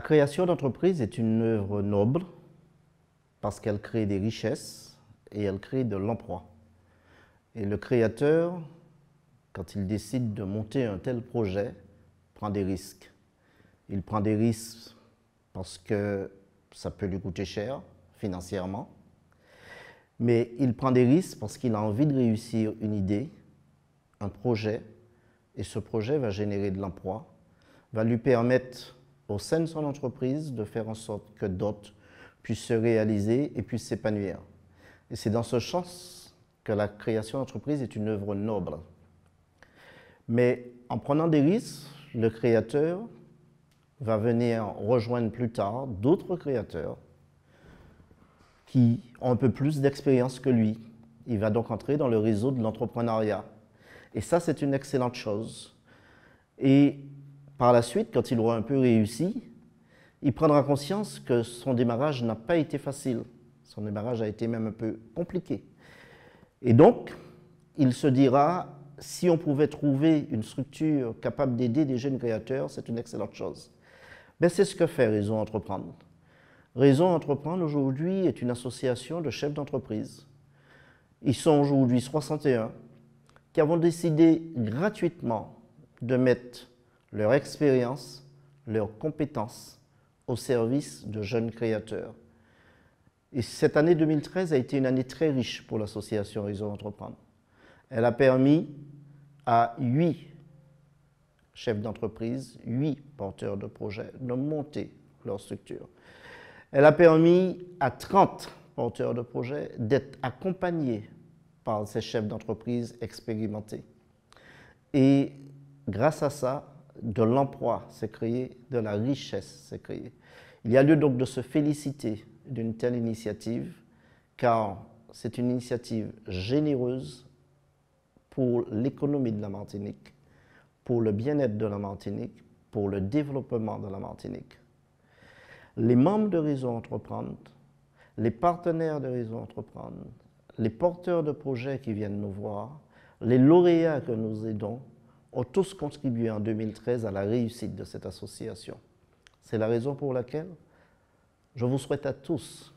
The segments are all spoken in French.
création d'entreprise est une œuvre noble parce qu'elle crée des richesses et elle crée de l'emploi. Et le créateur, quand il décide de monter un tel projet, prend des risques. Il prend des risques parce que ça peut lui coûter cher financièrement, mais il prend des risques parce qu'il a envie de réussir une idée, un projet, et ce projet va générer de l'emploi, va lui permettre au sein de son entreprise de faire en sorte que d'autres puissent se réaliser et puissent s'épanouir. Et c'est dans ce sens que la création d'entreprise est une œuvre noble. Mais en prenant des risques, le créateur va venir rejoindre plus tard d'autres créateurs qui ont un peu plus d'expérience que lui. Il va donc entrer dans le réseau de l'entrepreneuriat. Et ça, c'est une excellente chose. Et par la suite, quand il aura un peu réussi, il prendra conscience que son démarrage n'a pas été facile. Son démarrage a été même un peu compliqué. Et donc, il se dira, si on pouvait trouver une structure capable d'aider des jeunes créateurs, c'est une excellente chose. Ben, c'est ce que fait Réseau Entreprendre. Réseau Entreprendre aujourd'hui est une association de chefs d'entreprise. Ils sont aujourd'hui 61 qui avons décidé gratuitement de mettre leur expérience, leurs compétences au service de jeunes créateurs. Et cette année 2013 a été une année très riche pour l'association Réseau Entreprendre. Elle a permis à 8 chefs d'entreprise, 8 porteurs de projets de monter leur structure. Elle a permis à 30 porteurs de projets d'être accompagnés par ces chefs d'entreprise expérimentés. Et grâce à ça, de l'emploi s'est créé, de la richesse s'est créée. Il y a lieu donc de se féliciter d'une telle initiative, car c'est une initiative généreuse pour l'économie de la Martinique, pour le bien-être de la Martinique, pour le développement de la Martinique. Les membres de Réseau Entreprendre, les partenaires de Réseau Entreprendre, les porteurs de projets qui viennent nous voir, les lauréats que nous aidons, ont tous contribué en 2013 à la réussite de cette association. C'est la raison pour laquelle je vous souhaite à tous,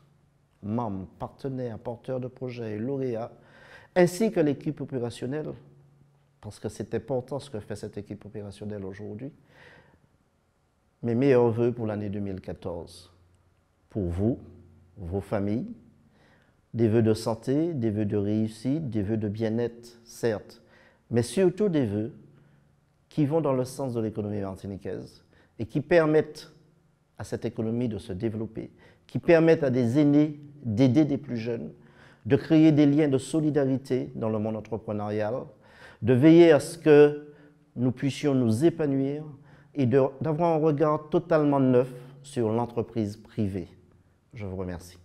membres, partenaires, porteurs de projets et lauréats, ainsi que l'équipe opérationnelle, parce que c'est important ce que fait cette équipe opérationnelle aujourd'hui, mes meilleurs vœux pour l'année 2014. Pour vous, vos familles, des vœux de santé, des vœux de réussite, des vœux de bien-être, certes, mais surtout des vœux qui vont dans le sens de l'économie martiniquaise et qui permettent à cette économie de se développer, qui permettent à des aînés d'aider des plus jeunes, de créer des liens de solidarité dans le monde entrepreneurial, de veiller à ce que nous puissions nous épanouir et d'avoir un regard totalement neuf sur l'entreprise privée. Je vous remercie.